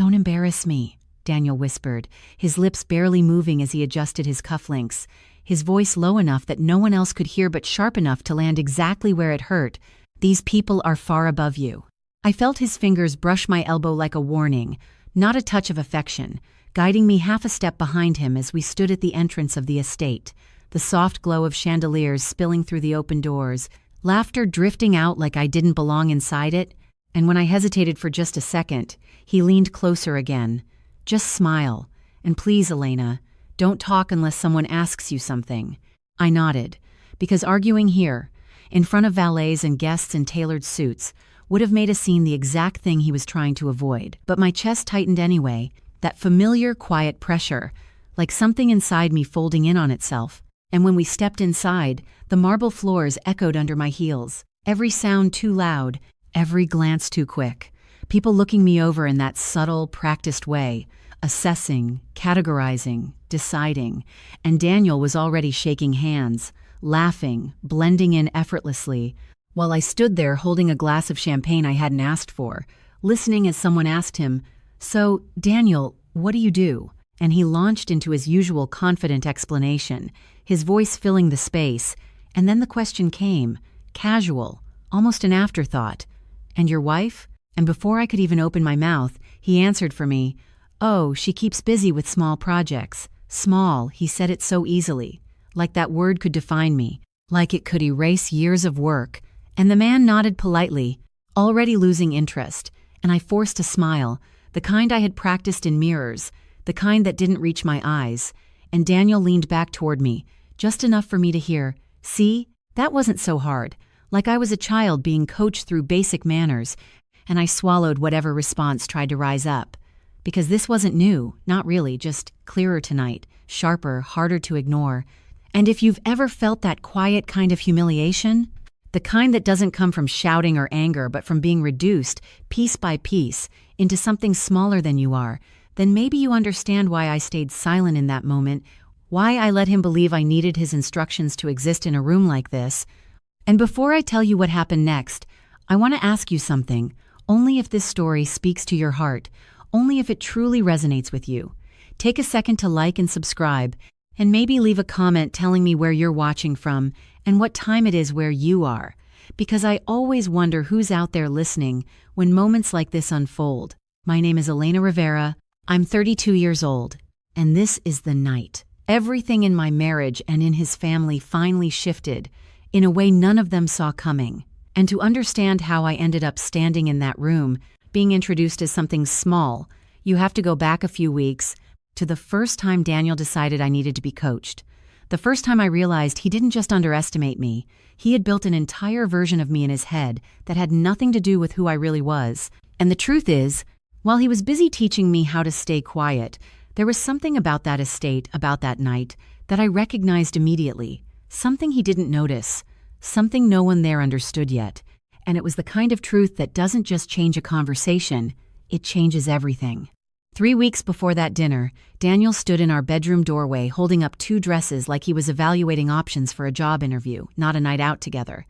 "Don't embarrass me," Daniel whispered, his lips barely moving as he adjusted his cufflinks, his voice low enough that no one else could hear but sharp enough to land exactly where it hurt. "These people are far above you." I felt his fingers brush my elbow like a warning, not a touch of affection, guiding me half a step behind him as we stood at the entrance of the estate, the soft glow of chandeliers spilling through the open doors, laughter drifting out like I didn't belong inside it. And when I hesitated for just a second, he leaned closer again. "Just smile. And please, Elena, don't talk unless someone asks you something." I nodded, because arguing here, in front of valets and guests in tailored suits, would have made a scene the exact thing he was trying to avoid. But my chest tightened anyway, that familiar, quiet pressure, like something inside me folding in on itself. And when we stepped inside, the marble floors echoed under my heels, every sound too loud, every glance too quick. People looking me over in that subtle, practiced way, assessing, categorizing, deciding. And Daniel was already shaking hands, laughing, blending in effortlessly, while I stood there holding a glass of champagne I hadn't asked for, listening as someone asked him, "So, Daniel, what do you do?" And he launched into his usual confident explanation, his voice filling the space. And then the question came, casual, almost an afterthought. "And your wife?" And before I could even open my mouth, he answered for me, "Oh, she keeps busy with small projects." Small, he said it so easily, like that word could define me, like it could erase years of work. And the man nodded politely, already losing interest, and I forced a smile, the kind I had practiced in mirrors, the kind that didn't reach my eyes. And Daniel leaned back toward me, just enough for me to hear, "See, that wasn't so hard," like I was a child being coached through basic manners, and I swallowed whatever response tried to rise up. Because this wasn't new, not really, just clearer tonight, sharper, harder to ignore. And if you've ever felt that quiet kind of humiliation, the kind that doesn't come from shouting or anger but from being reduced, piece by piece, into something smaller than you are, then maybe you understand why I stayed silent in that moment, why I let him believe I needed his instructions to exist in a room like this. And before I tell you what happened next, I want to ask you something, only if this story speaks to your heart, only if it truly resonates with you. Take a second to like and subscribe, and maybe leave a comment telling me where you're watching from and what time it is where you are, because I always wonder who's out there listening when moments like this unfold. My name is Elena Rivera. I'm 32 years old, and this is the night. Everything in my marriage and in his family finally shifted in a way none of them saw coming. And to understand how I ended up standing in that room, being introduced as something small, you have to go back a few weeks to the first time Daniel decided I needed to be coached. The first time I realized he didn't just underestimate me, he had built an entire version of me in his head that had nothing to do with who I really was. And the truth is, while he was busy teaching me how to stay quiet, there was something about that estate, about that night, that I recognized immediately. Something he didn't notice, something no one there understood yet. And it was the kind of truth that doesn't just change a conversation, it changes everything. 3 weeks before that dinner, Daniel stood in our bedroom doorway holding up 2 dresses like he was evaluating options for a job interview, not a night out together.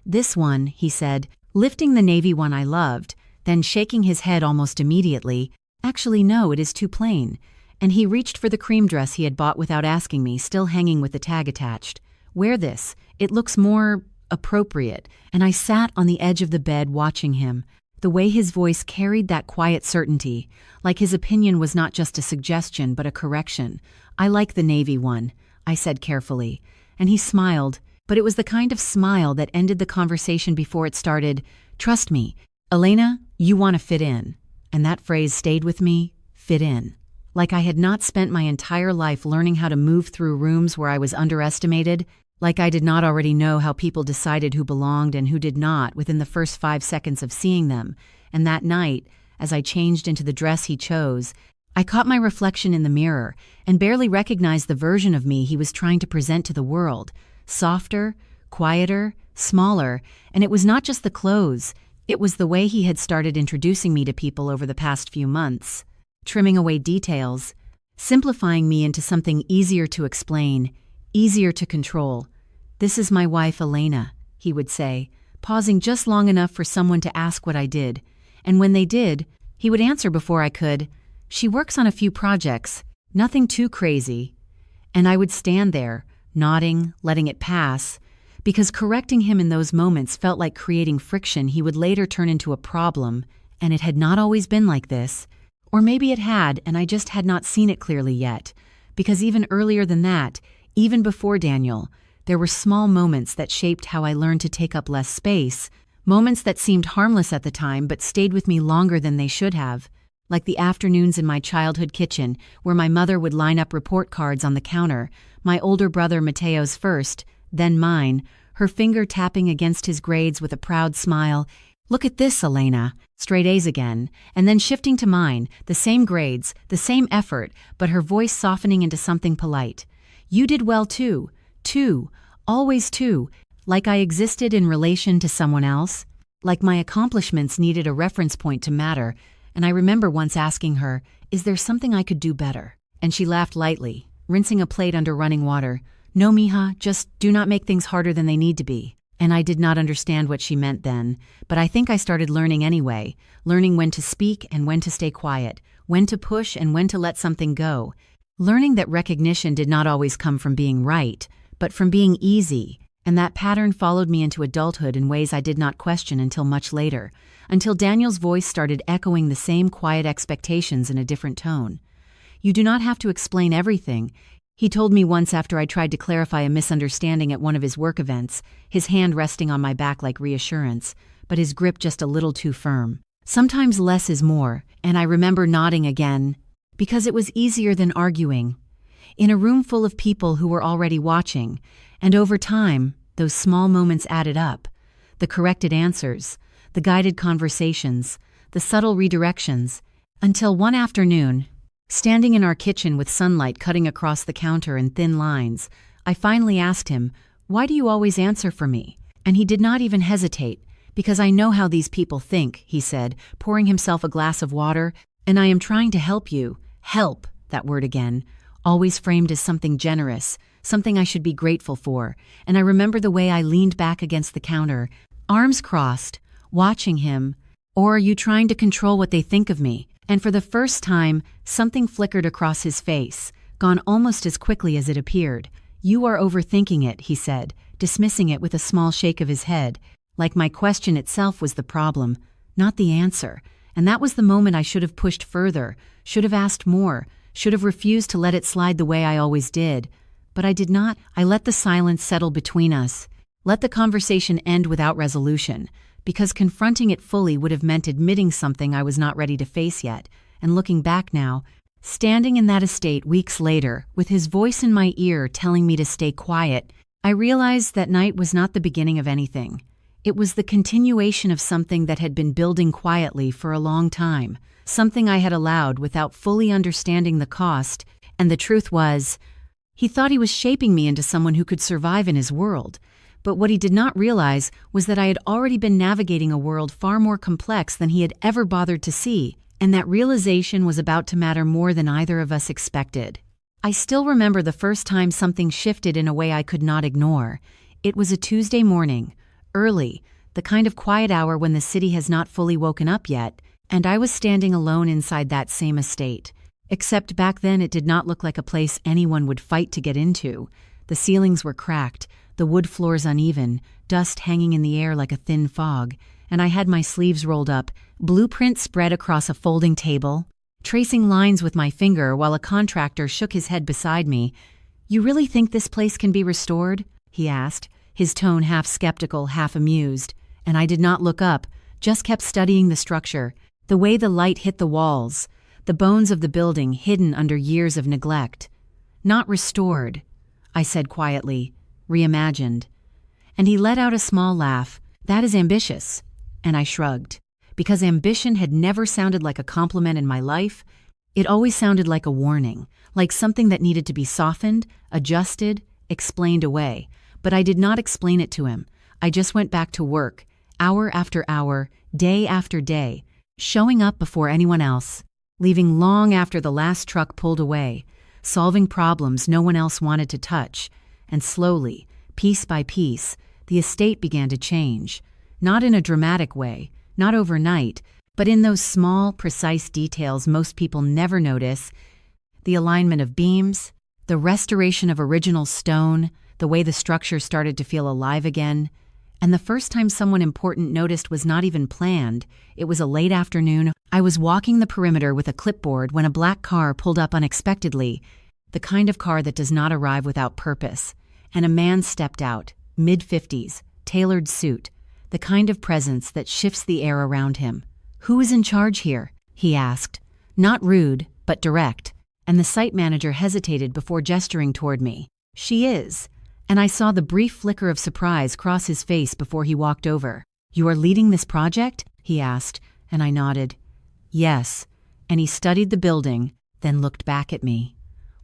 "This one," he said, lifting the navy one I loved, then shaking his head almost immediately. "Actually, no, it is too plain." And he reached for the cream dress he had bought without asking me, still hanging with the tag attached. "Wear this. It looks more appropriate." And I sat on the edge of the bed watching him, the way his voice carried that quiet certainty, like his opinion was not just a suggestion but a correction. "I like the navy one," I said carefully. And he smiled, but it was the kind of smile that ended the conversation before it started. "Trust me, Elena, you want to fit in." And that phrase stayed with me, fit in. Like I had not spent my entire life learning how to move through rooms where I was underestimated, like I did not already know how people decided who belonged and who did not within the first 5 seconds of seeing them. And that night, as I changed into the dress he chose, I caught my reflection in the mirror and barely recognized the version of me he was trying to present to the world. Softer, quieter, smaller, and it was not just the clothes, it was the way he had started introducing me to people over the past few months, trimming away details, simplifying me into something easier to explain, easier to control. "This is my wife, Elena," he would say, pausing just long enough for someone to ask what I did. And when they did, He would answer before I could, "She works on a few projects, nothing too crazy." And I would stand there, nodding, letting it pass, because correcting him in those moments felt like creating friction he would later turn into a problem, and it had not always been like this. Or maybe it had, and I just had not seen it clearly yet, because even earlier than that, even before Daniel, there were small moments that shaped how I learned to take up less space, moments that seemed harmless at the time but stayed with me longer than they should have, like the afternoons in my childhood kitchen where my mother would line up report cards on the counter, my older brother Mateo's first, then mine, her finger tapping against his grades with a proud smile. "Look at this, Elena, straight A's again," and then shifting to mine, the same grades, the same effort, but her voice softening into something polite. "You did well too, always too," like I existed in relation to someone else, like my accomplishments needed a reference point to matter. And I remember once asking her, "Is there something I could do better?" And she laughed lightly, rinsing a plate under running water. "No, mija, just do not make things harder than they need to be." And I did not understand what she meant then, but I think I started learning anyway, learning when to speak and when to stay quiet, when to push and when to let something go, learning that recognition did not always come from being right, but from being easy, and that pattern followed me into adulthood in ways I did not question until much later, until Daniel's voice started echoing the same quiet expectations in a different tone. "You do not have to explain everything," he told me once after I tried to clarify a misunderstanding at one of his work events, his hand resting on my back like reassurance, but his grip just a little too firm. "Sometimes less is more," and I remember nodding again, because it was easier than arguing. In a room full of people who were already watching, and over time, those small moments added up. The corrected answers, the guided conversations, the subtle redirections, until one afternoon, standing in our kitchen with sunlight cutting across the counter in thin lines, I finally asked him, "Why do you always answer for me?" And he did not even hesitate. "Because I know how these people think," he said, pouring himself a glass of water, "and I am trying to help you." Help, that word again, always framed as something generous, something I should be grateful for, and I remember the way I leaned back against the counter, arms crossed, watching him. "Or are you trying to control what they think of me?" And for the first time, something flickered across his face, gone almost as quickly as it appeared. "You are overthinking it," he said, dismissing it with a small shake of his head, like my question itself was the problem, not the answer. And that was the moment I should have pushed further, should have asked more, should have refused to let it slide the way I always did. But I did not. I let the silence settle between us, let the conversation end without resolution, because confronting it fully would have meant admitting something I was not ready to face yet. And looking back now, standing in that estate weeks later, with his voice in my ear telling me to stay quiet, I realized that night was not the beginning of anything. It was the continuation of something that had been building quietly for a long time, something I had allowed without fully understanding the cost, and the truth was, he thought he was shaping me into someone who could survive in his world. But what he did not realize was that I had already been navigating a world far more complex than he had ever bothered to see, and that realization was about to matter more than either of us expected. I still remember the first time something shifted in a way I could not ignore. It was a Tuesday morning, early, the kind of quiet hour when the city has not fully woken up yet, and I was standing alone inside that same estate. Except back then it did not look like a place anyone would fight to get into. The ceilings were cracked, the wood floors uneven, dust hanging in the air like a thin fog, and I had my sleeves rolled up, blueprint spread across a folding table, tracing lines with my finger while a contractor shook his head beside me. "You really think this place can be restored?" he asked, his tone half skeptical, half amused, and I did not look up, just kept studying the structure, the way the light hit the walls, the bones of the building hidden under years of neglect. "Not restored," I said quietly, "reimagined." And he let out a small laugh. "That is ambitious." And I shrugged. Because ambition had never sounded like a compliment in my life, it always sounded like a warning, like something that needed to be softened, adjusted, explained away. But I did not explain it to him. I just went back to work, hour after hour, day after day, showing up before anyone else, leaving long after the last truck pulled away, solving problems no one else wanted to touch. And slowly, piece by piece, the estate began to change. Not in a dramatic way, not overnight, But in those small, precise details most people never notice, the alignment of beams, the restoration of original stone, the way the structure started to feel alive again, and the first time someone important noticed was not even planned. It was a late afternoon. I was walking the perimeter with a clipboard when a black car pulled up unexpectedly, the kind of car that does not arrive without purpose, and a man stepped out, mid-50s, tailored suit, the kind of presence that shifts the air around him. "Who is in charge here?" he asked, not rude, but direct, and the site manager hesitated before gesturing toward me. "She is," and I saw the brief flicker of surprise cross his face before he walked over. "You are leading this project?" he asked, and I nodded. "Yes," and he studied the building, then looked back at me.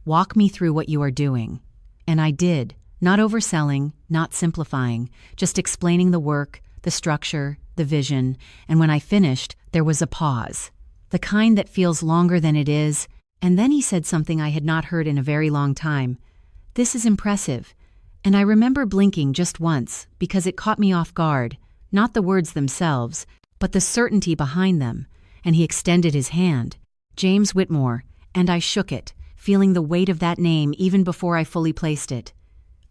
"Walk me through what you are doing." And I did, not overselling, not simplifying, just explaining the work, the structure, the vision, and when I finished, there was a pause. The kind that feels longer than it is, and then he said something I had not heard in a very long time. "This is impressive." And I remember blinking just once, because it caught me off guard, not the words themselves, but the certainty behind them, and he extended his hand. "James Whitmore," and I shook it, feeling the weight of that name even before I fully placed it.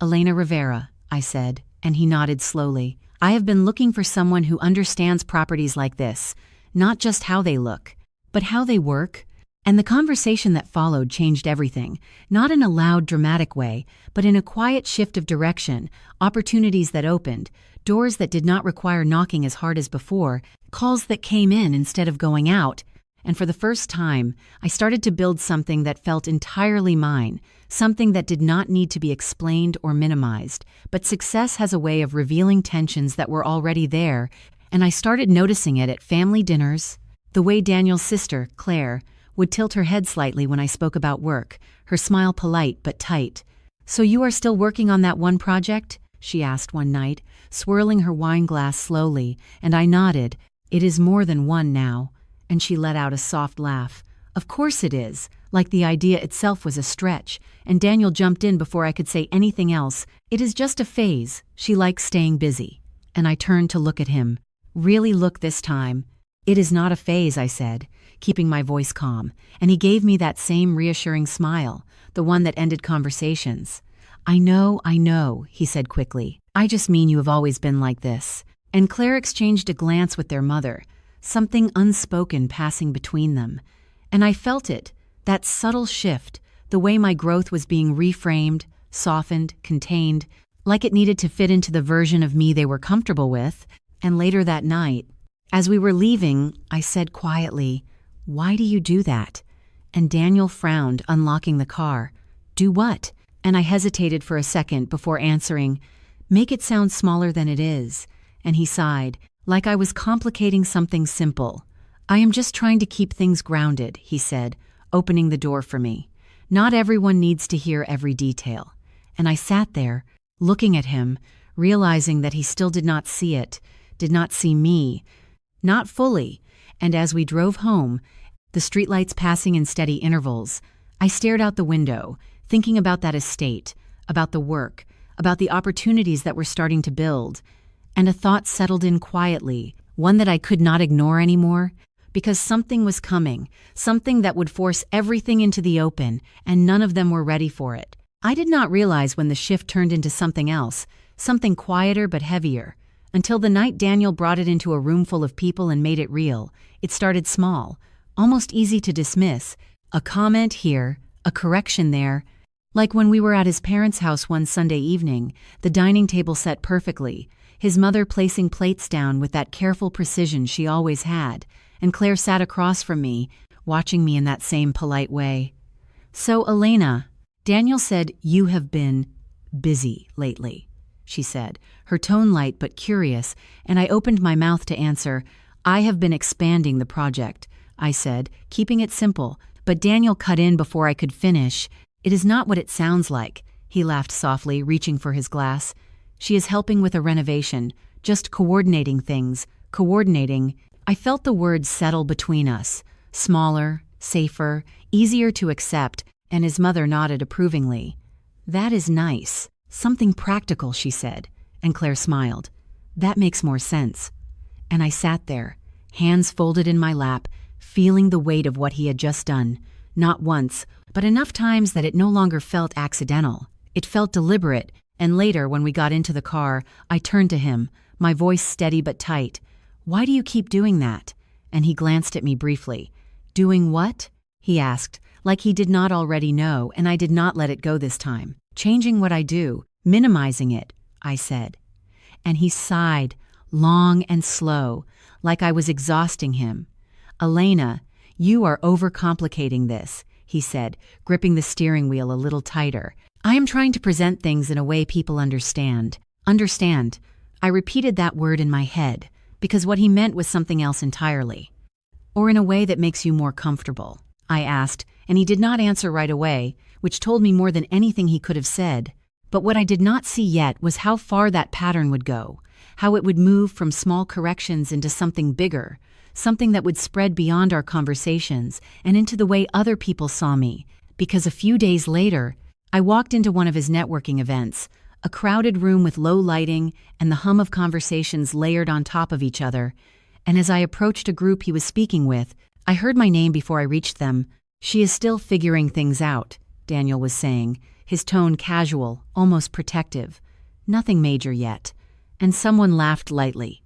"Elena Rivera," I said, and he nodded slowly. "I have been looking for someone who understands properties like this, not just how they look, but how they work." And the conversation that followed changed everything, not in a loud, dramatic way, but in a quiet shift of direction, opportunities that opened, doors that did not require knocking as hard as before, calls that came in instead of going out. And for the first time, I started to build something that felt entirely mine, something that did not need to be explained or minimized. But success has a way of revealing tensions that were already there, and I started noticing it at family dinners. The way Daniel's sister, Claire, would tilt her head slightly when I spoke about work, her smile polite but tight. "So you are still working on that one project?" she asked one night, swirling her wine glass slowly, and I nodded. "It is more than one now." And she let out a soft laugh. "Of course it is," like the idea itself was a stretch, and Daniel jumped in before I could say anything else. "It is just a phase. She likes staying busy." And I turned to look at him. Really look this time. "It is not a phase," I said, keeping my voice calm, and he gave me that same reassuring smile, the one that ended conversations. I know, he said quickly. "I just mean you have always been like this." And Claire exchanged a glance with their mother, something unspoken passing between them. And I felt it, that subtle shift, the way my growth was being reframed, softened, contained, like it needed to fit into the version of me they were comfortable with. And later that night, as we were leaving, I said quietly, "Why do you do that?" And Daniel frowned, unlocking the car. "Do what?" And I hesitated for a second before answering, "Make it sound smaller than it is." And he sighed, like I was complicating something simple. "I am just trying to keep things grounded," he said, opening the door for me. "Not everyone needs to hear every detail." And I sat there, looking at him, realizing that he still did not see it, did not see me, not fully. And as we drove home, the streetlights passing in steady intervals, I stared out the window, thinking about that estate, about the work, about the opportunities that were starting to build. And a thought settled in quietly, one that I could not ignore anymore, because something was coming, something that would force everything into the open, and none of them were ready for it. I did not realize when the shift turned into something else, something quieter but heavier, until the night Daniel brought it into a room full of people and made it real. It started small, almost easy to dismiss, a comment here, a correction there. Like when we were at his parents' house one Sunday evening, the dining table set perfectly, his mother placing plates down with that careful precision she always had, and Claire sat across from me, watching me in that same polite way. "So, Elena," Daniel said, "you have been busy lately," she said, her tone light but curious, and I opened my mouth to answer. "I have been expanding the project," I said, keeping it simple, but Daniel cut in before I could finish. "It is not what it sounds like," he laughed softly, reaching for his glass. "She is helping with a renovation, just coordinating things, coordinating." I felt the words settle between us, smaller, safer, easier to accept, and his mother nodded approvingly. "That is nice. Something practical," she said, and Claire smiled. "That makes more sense." And I sat there, hands folded in my lap, feeling the weight of what he had just done. Not once, but enough times that it no longer felt accidental. It felt deliberate, and later, when we got into the car, I turned to him, my voice steady but tight. "Why do you keep doing that?" And he glanced at me briefly. "Doing what?" he asked, like he did not already know, and I did not let it go this time. "Changing what I do, minimizing it," I said. And he sighed, long and slow, like I was exhausting him. "Elena, you are overcomplicating this," he said, gripping the steering wheel a little tighter. "I am trying to present things in a way people understand." Understand. I repeated that word in my head, because what he meant was something else entirely. "Or in a way that makes you more comfortable?" I asked, and he did not answer right away, which told me more than anything he could have said. But what I did not see yet was how far that pattern would go, how it would move from small corrections into something bigger, something that would spread beyond our conversations and into the way other people saw me. Because a few days later, I walked into one of his networking events, a crowded room with low lighting and the hum of conversations layered on top of each other. And as I approached a group he was speaking with, I heard my name before I reached them. "She is still figuring things out," Daniel was saying, his tone casual, almost protective. "Nothing major yet." And someone laughed lightly.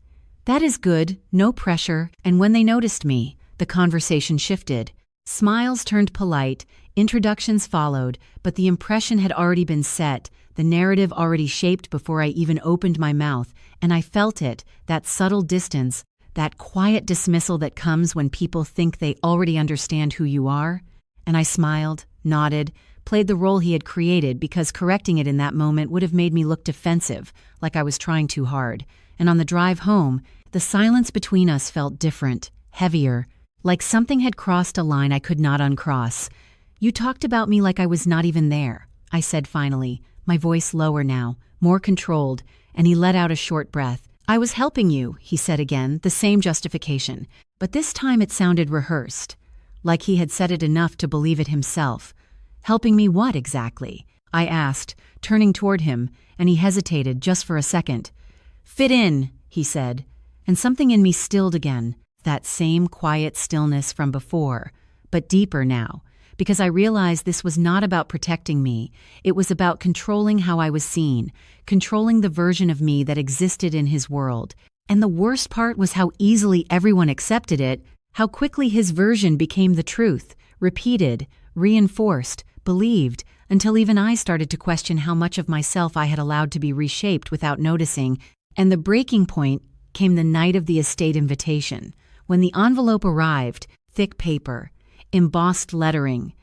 "That is good, no pressure," and when they noticed me, the conversation shifted. Smiles turned polite, introductions followed, but the impression had already been set, the narrative already shaped before I even opened my mouth, and I felt it, that subtle distance, that quiet dismissal that comes when people think they already understand who you are. And I smiled, nodded, played the role he had created because correcting it in that moment would have made me look defensive, like I was trying too hard. And on the drive home, the silence between us felt different, heavier, like something had crossed a line I could not uncross. "You talked about me like I was not even there," I said finally, my voice lower now, more controlled, and he let out a short breath. "I was helping you," he said again, the same justification, but this time it sounded rehearsed, like he had said it enough to believe it himself. "Helping me what exactly?" I asked, turning toward him, and he hesitated just for a second. "Fit in," he said, and something in me stilled again, that same quiet stillness from before, but deeper now, because I realized this was not about protecting me, it was about controlling how I was seen, controlling the version of me that existed in his world. And the worst part was how easily everyone accepted it, how quickly his version became the truth, repeated, reinforced, believed, until even I started to question how much of myself I had allowed to be reshaped without noticing. And the breaking point came the night of the estate invitation, when the envelope arrived, thick paper, embossed lettering,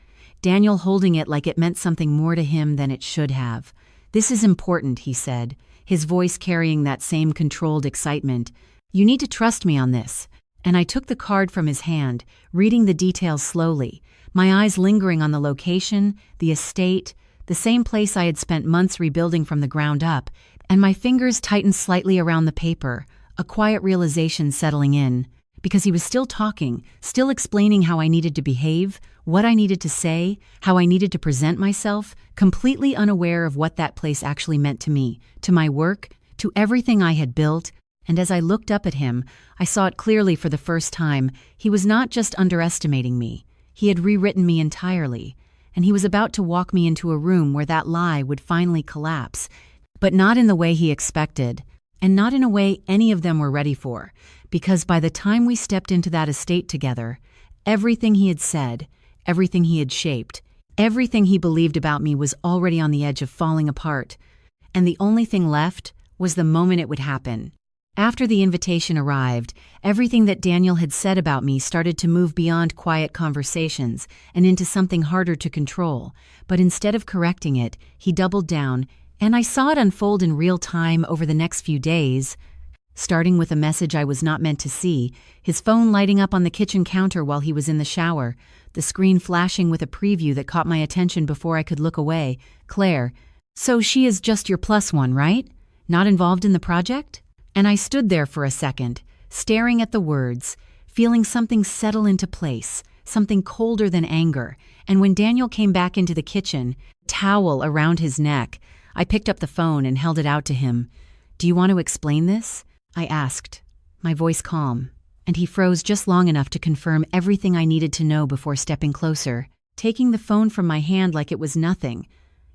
Daniel holding it like it meant something more to him than it should have. "This is important," he said, his voice carrying that same controlled excitement. "You need to trust me on this." And I took the card from his hand, reading the details slowly, my eyes lingering on the location, the estate, the same place I had spent months rebuilding from the ground up, and my fingers tightened slightly around the paper, a quiet realization settling in. Because he was still talking, still explaining how I needed to behave, what I needed to say, how I needed to present myself, completely unaware of what that place actually meant to me, to my work, to everything I had built. And as I looked up at him, I saw it clearly for the first time. He was not just underestimating me. He had rewritten me entirely, and he was about to walk me into a room where that lie would finally collapse, but not in the way he expected, and not in a way any of them were ready for. Because by the time we stepped into that estate together, everything he had said, everything he had shaped, everything he believed about me was already on the edge of falling apart. And the only thing left was the moment it would happen. After the invitation arrived, everything that Daniel had said about me started to move beyond quiet conversations and into something harder to control. But instead of correcting it, he doubled down, and I saw it unfold in real time over the next few days. Starting with a message I was not meant to see, his phone lighting up on the kitchen counter while he was in the shower, the screen flashing with a preview that caught my attention before I could look away. "Claire, so she is just your plus one, right? Not involved in the project?" And I stood there for a second, staring at the words, feeling something settle into place, something colder than anger. And when Daniel came back into the kitchen, towel around his neck, I picked up the phone and held it out to him. "Do you want to explain this?" I asked, my voice calm. and he froze just long enough to confirm everything I needed to know before stepping closer, taking the phone from my hand like it was nothing.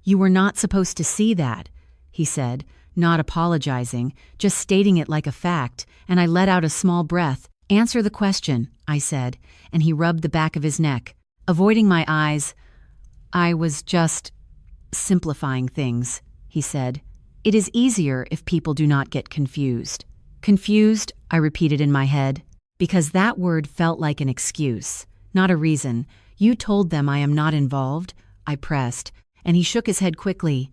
"You were not supposed to see that," he said, not apologizing, just stating it like a fact, and I let out a small breath. "Answer the question," I said, and he rubbed the back of his neck, avoiding my eyes. "I was just simplifying things," he said. "It is easier if people do not get confused." "Confused," I repeated in my head, because that word felt like an excuse, not a reason. "You told them I am not involved?" I pressed, and he shook his head quickly.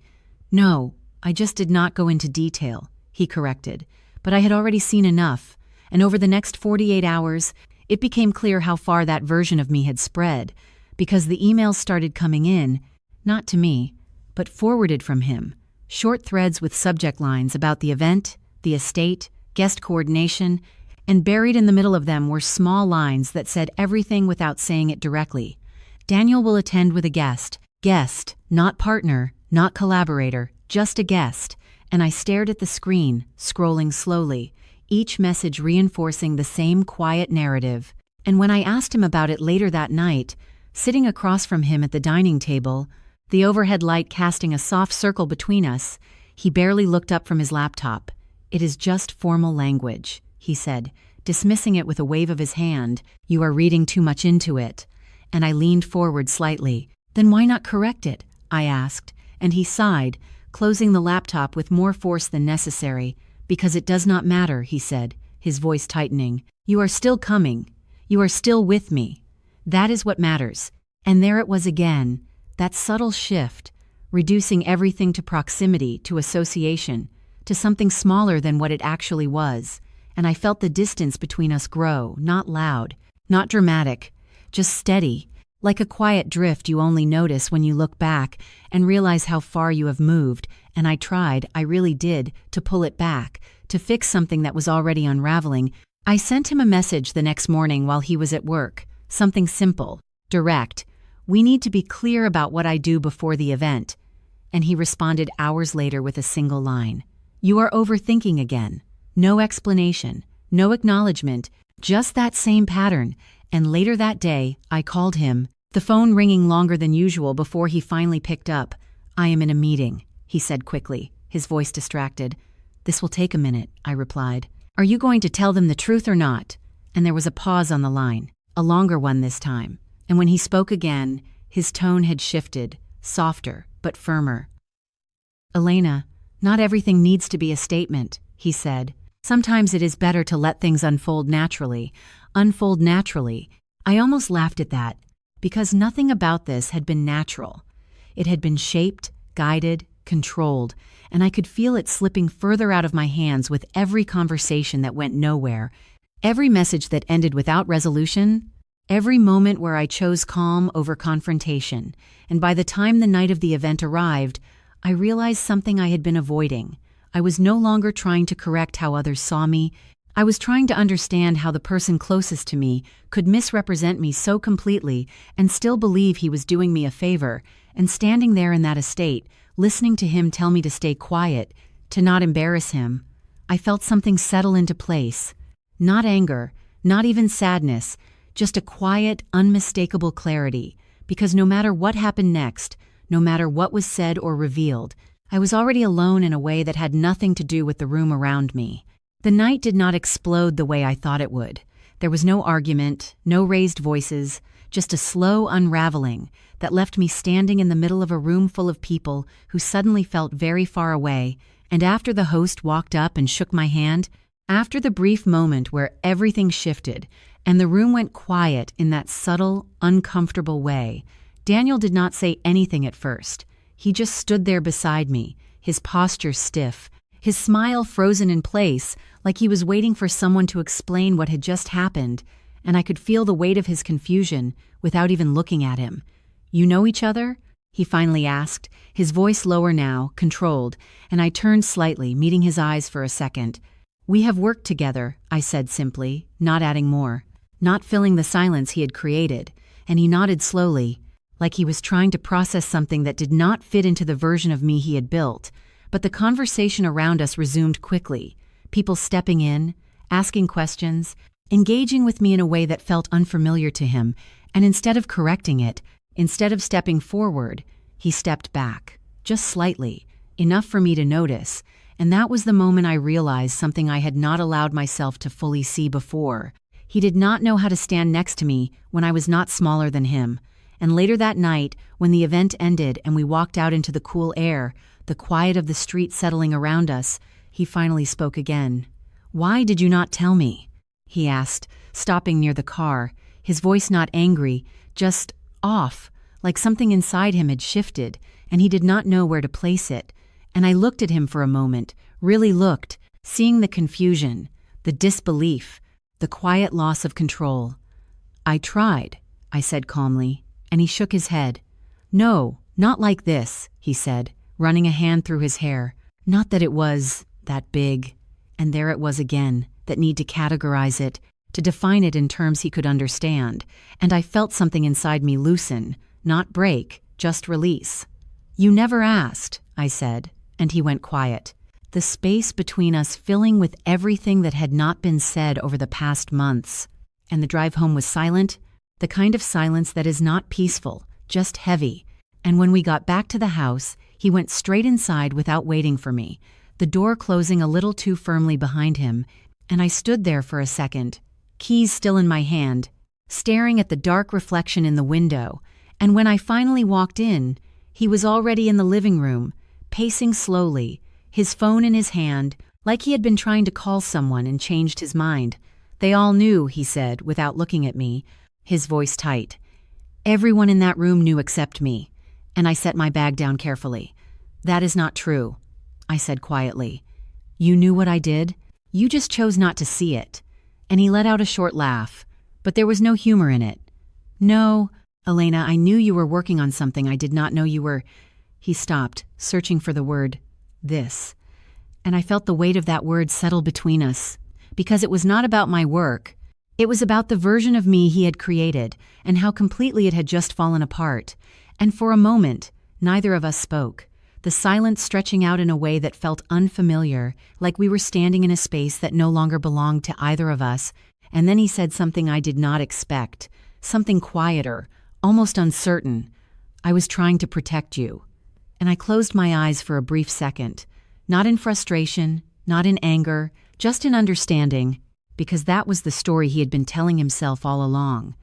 "No, I just did not go into detail," he corrected, "but I had already seen enough, and over the next 48 hours, it became clear how far that version of me had spread, because the emails started coming in, not to me, but forwarded from him, short threads with subject lines about the event, the estate, guest coordination, and buried in the middle of them were small lines that said everything without saying it directly. "Daniel will attend with a guest. Guest, not partner, not collaborator, just a guest." And I stared at the screen, scrolling slowly, each message reinforcing the same quiet narrative. And when I asked him about it later that night, sitting across from him at the dining table, the overhead light casting a soft circle between us, he barely looked up from his laptop. "It is just formal language," he said, dismissing it with a wave of his hand. "You are reading too much into it." And I leaned forward slightly. "Then why not correct it?" I asked, and he sighed, closing the laptop with more force than necessary. "Because it does not matter," he said, his voice tightening. "You are still coming. You are still with me. That is what matters." And there it was again, that subtle shift, reducing everything to proximity, to association, to something smaller than what it actually was. And I felt the distance between us grow, not loud, not dramatic, just steady, like a quiet drift you only notice when you look back and realize how far you have moved. And I really did, to pull it back, to fix something that was already unraveling. I sent him a message the next morning while he was at work, something simple, direct. "We need to be clear about what I do before the event." And he responded hours later with a single line. "You are overthinking again." No explanation, no acknowledgement, just that same pattern. And later that day, I called him, the phone ringing longer than usual before he finally picked up. "I am in a meeting," he said quickly, his voice distracted. "This will take a minute," I replied. "Are you going to tell them the truth or not?" And there was a pause on the line, a longer one this time. And when he spoke again, his tone had shifted, softer but firmer. "Elena, not everything needs to be a statement," he said. "Sometimes it is better to let things unfold naturally. Unfold naturally." I almost laughed at that, because nothing about this had been natural. It had been shaped, guided, controlled, and I could feel it slipping further out of my hands with every conversation that went nowhere, every message that ended without resolution, every moment where I chose calm over confrontation. And by the time the night of the event arrived, I realized something I had been avoiding. I was no longer trying to correct how others saw me. I was trying to understand how the person closest to me could misrepresent me so completely and still believe he was doing me a favor. And standing there in that estate, listening to him tell me to stay quiet, to not embarrass him, I felt something settle into place. Not anger, not even sadness, just a quiet, unmistakable clarity. Because no matter what happened next, no matter what was said or revealed, I was already alone in a way that had nothing to do with the room around me. The night did not explode the way I thought it would. There was no argument, no raised voices, just a slow unraveling that left me standing in the middle of a room full of people who suddenly felt very far away. And after the host walked up and shook my hand, after the brief moment where everything shifted and the room went quiet in that subtle, uncomfortable way, Daniel did not say anything at first. He just stood there beside me, his posture stiff, his smile frozen in place, like he was waiting for someone to explain what had just happened, and I could feel the weight of his confusion without even looking at him. "You know each other?" he finally asked, his voice lower now, controlled, and I turned slightly, meeting his eyes for a second. "We have worked together," I said simply, not adding more, not filling the silence he had created, and he nodded slowly, like he was trying to process something that did not fit into the version of me he had built. But the conversation around us resumed quickly, people stepping in, asking questions, engaging with me in a way that felt unfamiliar to him, and instead of correcting it, instead of stepping forward, he stepped back, just slightly, enough for me to notice, and that was the moment I realized something I had not allowed myself to fully see before. He did not know how to stand next to me when I was not smaller than him. And later that night, when the event ended and we walked out into the cool air, the quiet of the street settling around us, he finally spoke again. "Why did you not tell me?" he asked, stopping near the car, his voice not angry, just off, like something inside him had shifted, and he did not know where to place it. And I looked at him for a moment, really looked, seeing the confusion, the disbelief, the quiet loss of control. "I tried," I said calmly, and he shook his head. "No, not like this," he said, running a hand through his hair. "Not that it was that big." And there it was again, that need to categorize it, to define it in terms he could understand, and I felt something inside me loosen, not break, just release. "You never asked," I said, and he went quiet. The space between us filling with everything that had not been said over the past months. And the drive home was silent, the kind of silence that is not peaceful, just heavy. And when we got back to the house, he went straight inside without waiting for me, the door closing a little too firmly behind him, and I stood there for a second, keys still in my hand, staring at the dark reflection in the window. And when I finally walked in, he was already in the living room, pacing slowly, his phone in his hand, like he had been trying to call someone and changed his mind. "They all knew," he said, without looking at me, his voice tight. "Everyone in that room knew except me." And I set my bag down carefully. "That is not true," I said quietly. "You knew what I did. You just chose not to see it." And he let out a short laugh, but there was no humor in it. "No, Elena, I knew you were working on something. I did not know you were—" He stopped, searching for the word, "this." And I felt the weight of that word settle between us, because it was not about my work. It was about the version of me he had created, and how completely it had just fallen apart. And for a moment, neither of us spoke, the silence stretching out in a way that felt unfamiliar, like we were standing in a space that no longer belonged to either of us. And then he said something I did not expect, something quieter, almost uncertain. "I was trying to protect you." And I closed my eyes for a brief second, not in frustration, not in anger, just in understanding, because that was the story he had been telling himself all along.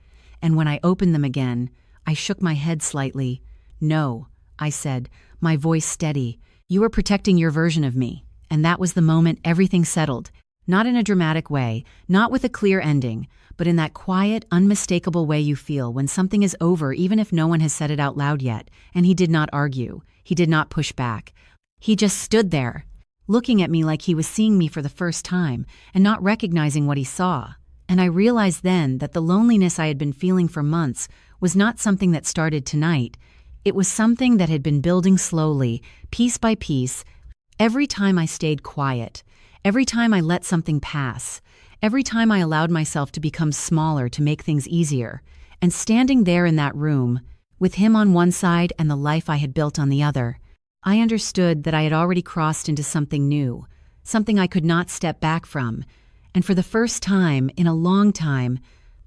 And when I opened them again, I shook my head slightly. "No," I said, my voice steady. "You were protecting your version of me." And that was the moment everything settled, not in a dramatic way, not with a clear ending, but in that quiet, unmistakable way you feel when something is over even if no one has said it out loud yet. And he did not argue. He did not push back. He just stood there, looking at me like he was seeing me for the first time and not recognizing what he saw. And I realized then that the loneliness I had been feeling for months was not something that started tonight. It was something that had been building slowly, piece by piece, every time I stayed quiet, every time I let something pass, every time I allowed myself to become smaller to make things easier. And standing there in that room, with him on one side and the life I had built on the other, I understood that I had already crossed into something new, something I could not step back from. And for the first time in a long time,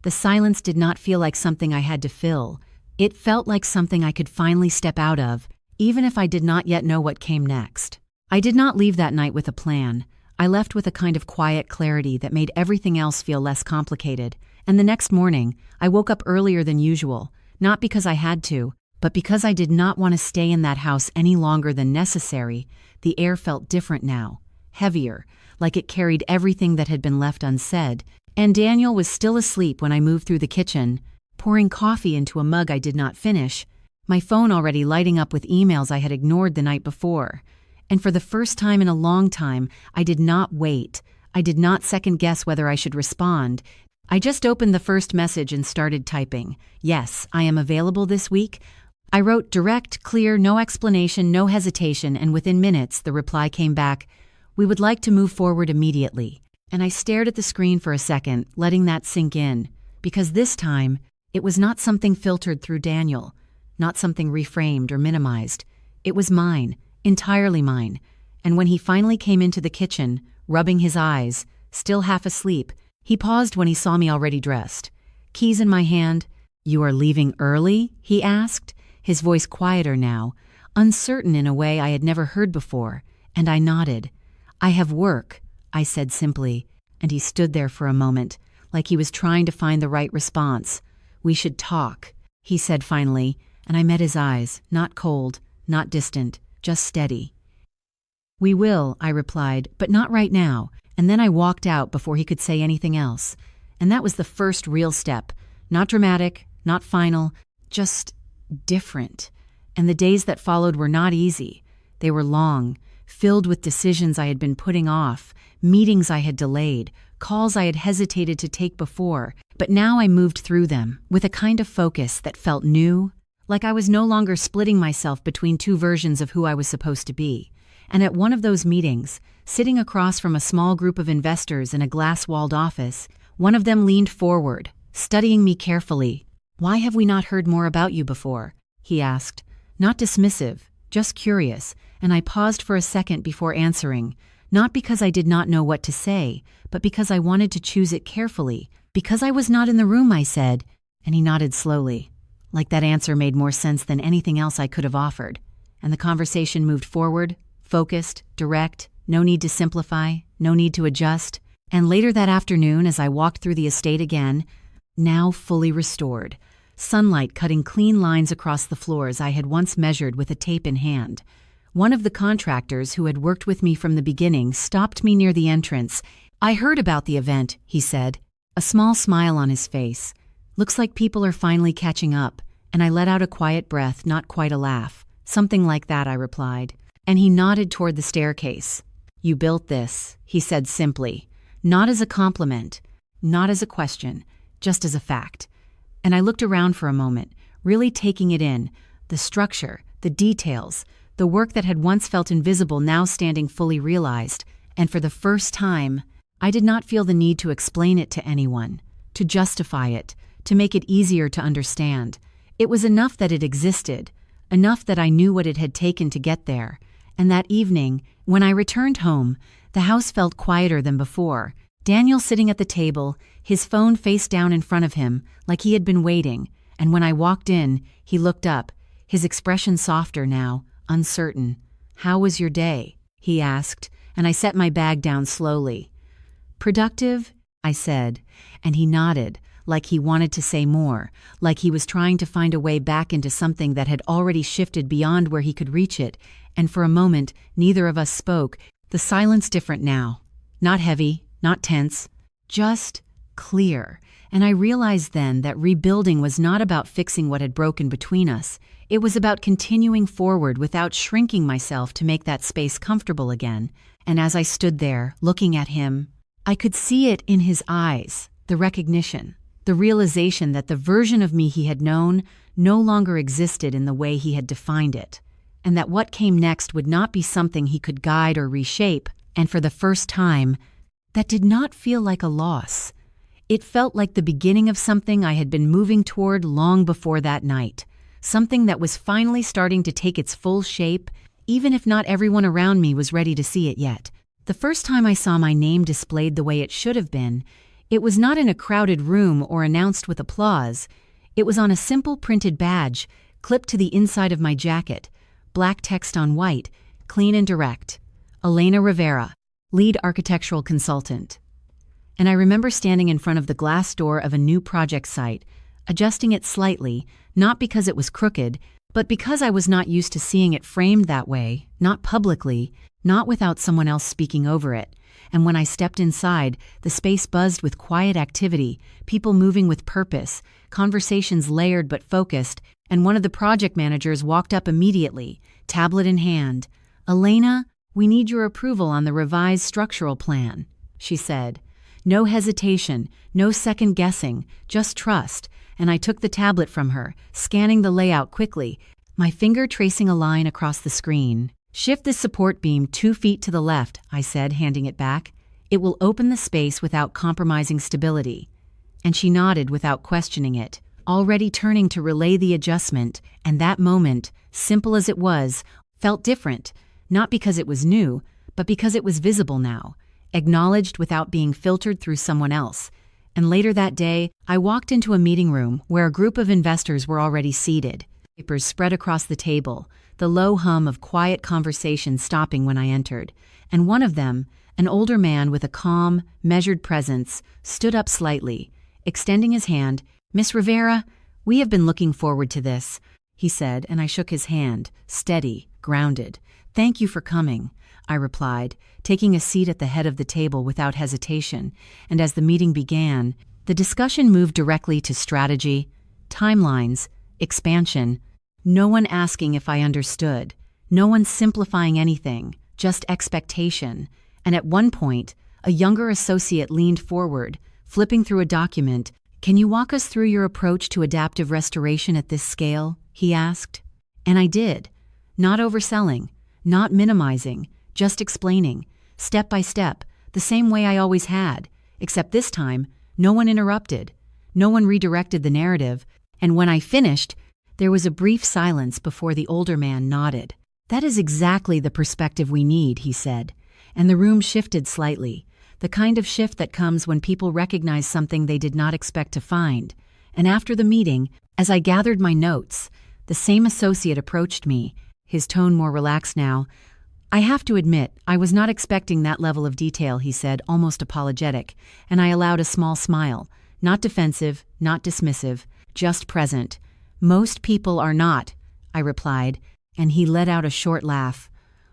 the silence did not feel like something I had to fill. It felt like something I could finally step out of, even if I did not yet know what came next. I did not leave that night with a plan. I left with a kind of quiet clarity that made everything else feel less complicated. And the next morning, I woke up earlier than usual, not because I had to, but because I did not want to stay in that house any longer than necessary. The air felt different now, heavier, like it carried everything that had been left unsaid. And Daniel was still asleep when I moved through the kitchen, pouring coffee into a mug I did not finish, my phone already lighting up with emails I had ignored the night before. And for the first time in a long time, I did not wait. I did not second-guess whether I should respond. I just opened the first message and started typing. "Yes, I am available this week." I wrote direct, clear, no explanation, no hesitation, and within minutes the reply came back, "We would like to move forward immediately." And I stared at the screen for a second, letting that sink in, because this time, it was not something filtered through Daniel, not something reframed or minimized. It was mine, entirely mine. And when he finally came into the kitchen, rubbing his eyes, still half asleep, He paused when he saw me already dressed. Keys in my hand. "You are leaving early?" he asked, his voice quieter now, uncertain in a way I had never heard before, and I nodded. "I have work," I said simply, and he stood there for a moment, like he was trying to find the right response. "We should talk," he said finally, and I met his eyes, not cold, not distant, just steady. "We will," I replied, "but not right now," and then I walked out before he could say anything else. And that was the first real step. Not dramatic, not final, just different. And the days that followed were not easy. They were long, filled with decisions I had been putting off, meetings I had delayed, calls I had hesitated to take before, but now I moved through them with a kind of focus that felt new, like I was no longer splitting myself between two versions of who I was supposed to be. And at one of those meetings, sitting across from a small group of investors in a glass-walled office, one of them leaned forward, studying me carefully. "Why have we not heard more about you before?" he asked. Not dismissive, just curious, and I paused for a second before answering, not because I did not know what to say, but because I wanted to choose it carefully. "Because I was not in the room," I said, and he nodded slowly, like that answer made more sense than anything else I could have offered. And the conversation moved forward, focused, direct, no need to simplify, no need to adjust. And later that afternoon, as I walked through the estate again, now fully restored, sunlight cutting clean lines across the floors I had once measured with a tape in hand, one of the contractors who had worked with me from the beginning stopped me near the entrance. "I heard about the event," he said, a small smile on his face. "Looks like people are finally catching up," and I let out a quiet breath, not quite a laugh. "Something like that," I replied. And he nodded toward the staircase. "You built this," he said simply, not as a compliment, not as a question, just as a fact. And I looked around for a moment, really taking it in, the structure, the details, the work that had once felt invisible now standing fully realized. And for the first time, I did not feel the need to explain it to anyone, to justify it, to make it easier to understand. It was enough that it existed, enough that I knew what it had taken to get there. And that evening, when I returned home, the house felt quieter than before. Daniel sitting at the table, his phone face down in front of him, like he had been waiting, and when I walked in, he looked up, his expression softer now, uncertain. "How was your day?" he asked, and I set my bag down slowly. "Productive?" I said, and he nodded, like he wanted to say more, like he was trying to find a way back into something that had already shifted beyond where he could reach it, and for a moment, neither of us spoke, the silence different now. Not heavy, not tense, just clear. And I realized then that rebuilding was not about fixing what had broken between us. It was about continuing forward without shrinking myself to make that space comfortable again. And as I stood there, looking at him, I could see it in his eyes, the recognition, the realization that the version of me he had known no longer existed in the way he had defined it, and that what came next would not be something he could guide or reshape. And for the first time, that did not feel like a loss. It felt like the beginning of something I had been moving toward long before that night, something that was finally starting to take its full shape, even if not everyone around me was ready to see it yet. The first time I saw my name displayed the way it should have been, it was not in a crowded room or announced with applause. It was on a simple printed badge, clipped to the inside of my jacket, black text on white, clean and direct. Elena Rivera, lead architectural consultant. And I remember standing in front of the glass door of a new project site, adjusting it slightly, not because it was crooked, but because I was not used to seeing it framed that way, not publicly, not without someone else speaking over it. And when I stepped inside, the space buzzed with quiet activity, people moving with purpose, conversations layered but focused, and one of the project managers walked up immediately, tablet in hand. "Elena, we need your approval on the revised structural plan," she said. No hesitation, no second guessing, just trust, and I took the tablet from her, scanning the layout quickly, my finger tracing a line across the screen. "Shift this support beam 2 feet to the left," I said, handing it back. "It will open the space without compromising stability." And she nodded without questioning it, already turning to relay the adjustment, and that moment, simple as it was, felt different, not because it was new, but because it was visible now, acknowledged without being filtered through someone else, And later that day, I walked into a meeting room where a group of investors were already seated, papers spread across the table, the low hum of quiet conversation stopping when I entered. And one of them, an older man with a calm, measured presence, stood up slightly, extending his hand. "Miss Rivera, we have been looking forward to this," he said, and I shook his hand, steady, grounded. "Thank you for coming," I replied, taking a seat at the head of the table without hesitation. And as the meeting began, the discussion moved directly to strategy, timelines, expansion. No one asking if I understood, no one simplifying anything, just expectation. And at one point, a younger associate leaned forward, flipping through a document. "Can you walk us through your approach to adaptive restoration at this scale?" he asked. And I did. Not overselling, not minimizing, just explaining, step by step, the same way I always had, except this time, no one interrupted, no one redirected the narrative, and when I finished, there was a brief silence before the older man nodded. "That is exactly the perspective we need," he said, and the room shifted slightly, the kind of shift that comes when people recognize something they did not expect to find. And after the meeting, as I gathered my notes, the same associate approached me, his tone more relaxed now. "I have to admit, I was not expecting that level of detail," he said, almost apologetic, and I allowed a small smile, not defensive, not dismissive, just present. "Most people are not," I replied, and he let out a short laugh.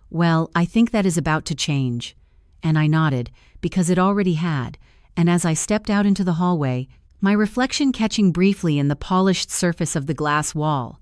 "Well, I think that is about to change." And I nodded, because it already had, and as I stepped out into the hallway, my reflection catching briefly in the polished surface of the glass wall.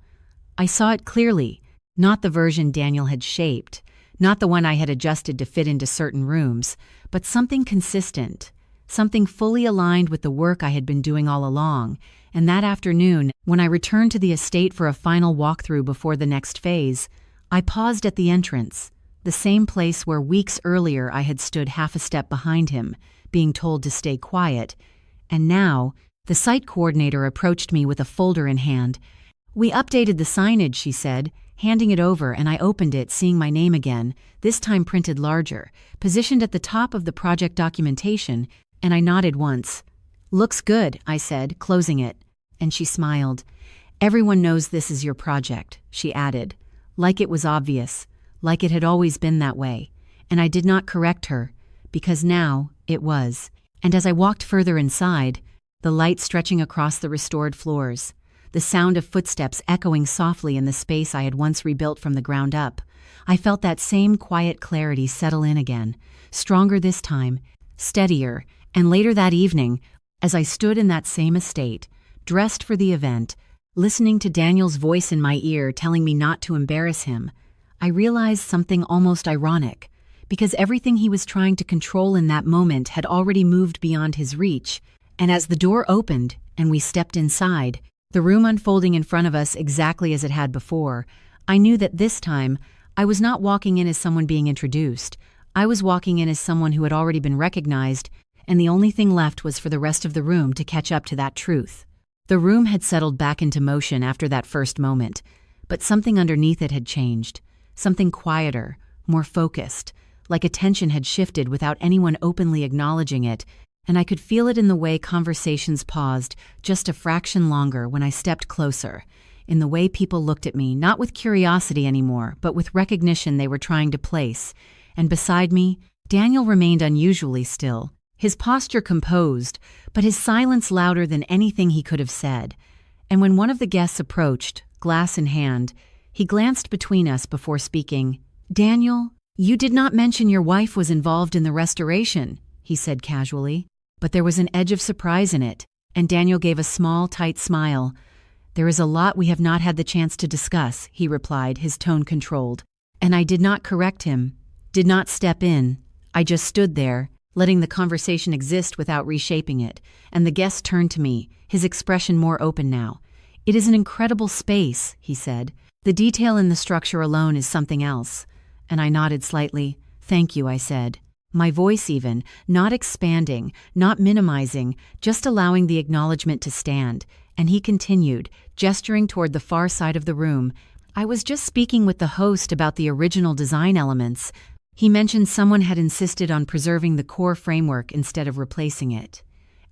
I saw it clearly, not the version Daniel had shaped, not the one I had adjusted to fit into certain rooms, but something consistent, something fully aligned with the work I had been doing all along. And that afternoon, when I returned to the estate for a final walkthrough before the next phase, I paused at the entrance, the same place where weeks earlier I had stood half a step behind him, being told to stay quiet. And now, the site coordinator approached me with a folder in hand. "We updated the signage," she said, handing it over, and I opened it, seeing my name again, this time printed larger, positioned at the top of the project documentation, and I nodded once. "Looks good," I said, closing it, and she smiled. "Everyone knows this is your project," she added, like it was obvious, like it had always been that way, and I did not correct her, because now it was. And as I walked further inside, the light stretching across the restored floors, the sound of footsteps echoing softly in the space I had once rebuilt from the ground up, I felt that same quiet clarity settle in again, stronger this time, steadier, and later that evening, as I stood in that same estate, dressed for the event, listening to Daniel's voice in my ear telling me not to embarrass him, I realized something almost ironic, because everything he was trying to control in that moment had already moved beyond his reach, and as the door opened and we stepped inside, the room unfolding in front of us exactly as it had before, I knew that this time I was not walking in as someone being introduced. I was walking in as someone who had already been recognized, and the only thing left was for the rest of the room to catch up to that truth. The room had settled back into motion after that first moment, but something underneath it had changed, something quieter, more focused, like attention had shifted without anyone openly acknowledging it, and I could feel it in the way conversations paused just a fraction longer when I stepped closer, in the way people looked at me, not with curiosity anymore, but with recognition they were trying to place. And beside me, Daniel remained unusually still, his posture composed, but his silence louder than anything he could have said. And when one of the guests approached, glass in hand, he glanced between us before speaking. "Daniel, you did not mention your wife was involved in the restoration," he said casually, but there was an edge of surprise in it, and Daniel gave a small, tight smile. "There is a lot we have not had the chance to discuss," he replied, his tone controlled. And I did not correct him, did not step in. I just stood there, letting the conversation exist without reshaping it, and the guest turned to me, his expression more open now. "It is an incredible space," he said. "The detail in the structure alone is something else." And I nodded slightly. "Thank you," I said. My voice even, not expanding, not minimizing, just allowing the acknowledgement to stand. And he continued, gesturing toward the far side of the room. "I was just speaking with the host about the original design elements. He mentioned someone had insisted on preserving the core framework instead of replacing it.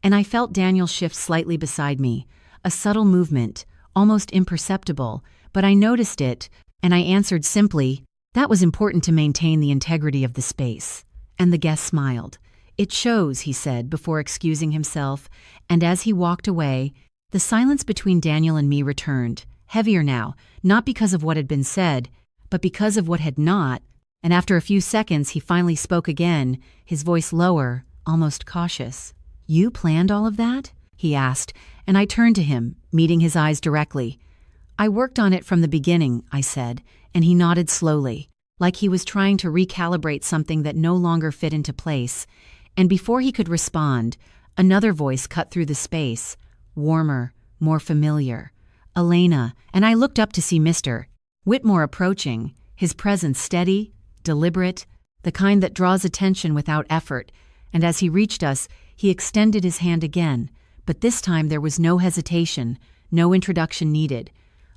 and I felt Daniel shift slightly beside me, a subtle movement, almost imperceptible, but I noticed it, and I answered simply, "That was important to maintain the integrity of the space." And the guest smiled. "It shows," he said before excusing himself, and as he walked away, the silence between Daniel and me returned, heavier now, not because of what had been said, but because of what had not, and after a few seconds he finally spoke again, his voice lower, almost cautious. "You planned all of that?" he asked, and I turned to him, meeting his eyes directly. "I worked on it from the beginning," I said, and he nodded slowly, like he was trying to recalibrate something that no longer fit into place. And before he could respond, another voice cut through the space, warmer, more familiar. "Elena," and I looked up to see Mr. Whitmore approaching, his presence steady, deliberate, the kind that draws attention without effort, and as he reached us, he extended his hand again, but this time there was no hesitation, no introduction needed.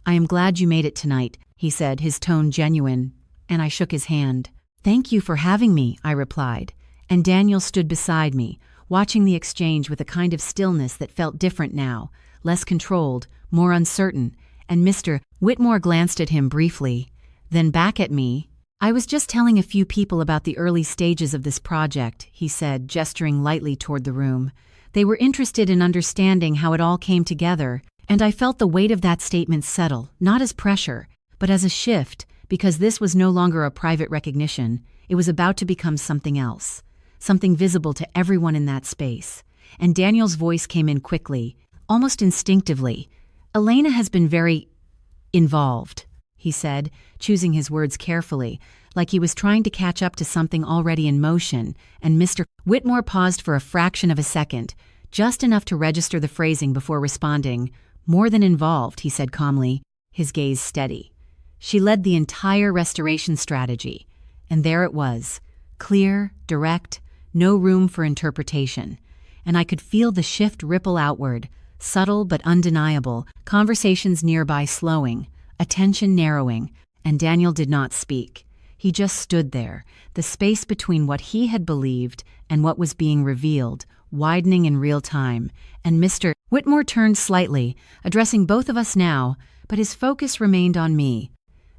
"I am glad you made it tonight," he said, his tone genuine, and I shook his hand. "Thank you for having me," I replied, and Daniel stood beside me, watching the exchange with a kind of stillness that felt different now, less controlled, more uncertain, and Mr. Whitmore glanced at him briefly, then back at me. "I was just telling a few people about the early stages of this project," he said, gesturing lightly toward the room. "They were interested in understanding how it all came together, and I felt the weight of that statement settle, not as pressure, but as a shift, because this was no longer a private recognition. It was about to become something else, something visible to everyone in that space." And Daniel's voice came in quickly, almost instinctively. "Elena has been very involved," he said, choosing his words carefully, like he was trying to catch up to something already in motion, and Mr. Whitmore paused for a fraction of a second, just enough to register the phrasing before responding. "More than involved," he said calmly, his gaze steady. "She led the entire restoration strategy." And there it was, clear, direct, no room for interpretation. And I could feel the shift ripple outward, subtle but undeniable, conversations nearby slowing, attention narrowing, and Daniel did not speak. He just stood there, the space between what he had believed and what was being revealed, widening in real time, and Mr. Whitmore turned slightly, addressing both of us now, but his focus remained on me.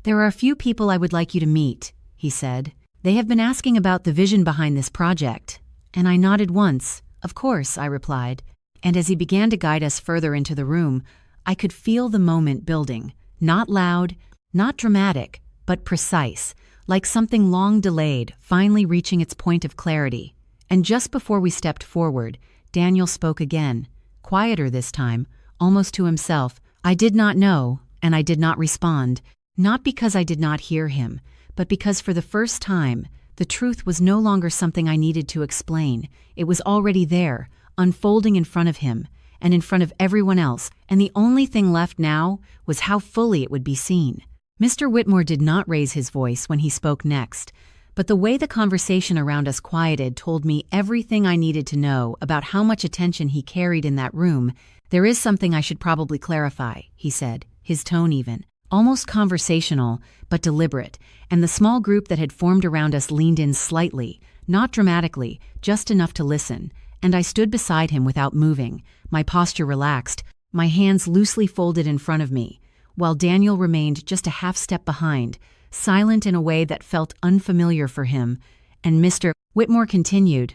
"There are a few people I would like you to meet," he said. "They have been asking about the vision behind this project." And I nodded once. "Of course," I replied, and as he began to guide us further into the room, I could feel the moment building, not loud, not dramatic, but precise, like something long delayed, finally reaching its point of clarity. And just before we stepped forward, Daniel spoke again, quieter this time, almost to himself. I did not know, and I did not respond, not because I did not hear him, but because for the first time, the truth was no longer something I needed to explain. It was already there, unfolding in front of him, and in front of everyone else, and the only thing left now was how fully it would be seen. Mr. Whitmore did not raise his voice when he spoke next, but the way the conversation around us quieted told me everything I needed to know about how much attention he carried in that room. "There is something I should probably clarify," he said, his tone even, almost conversational, but deliberate, and the small group that had formed around us leaned in slightly, not dramatically, just enough to listen, and I stood beside him without moving, my posture relaxed, my hands loosely folded in front of me, while Daniel remained just a half step behind, silent in a way that felt unfamiliar for him, and Mr. Whitmore continued.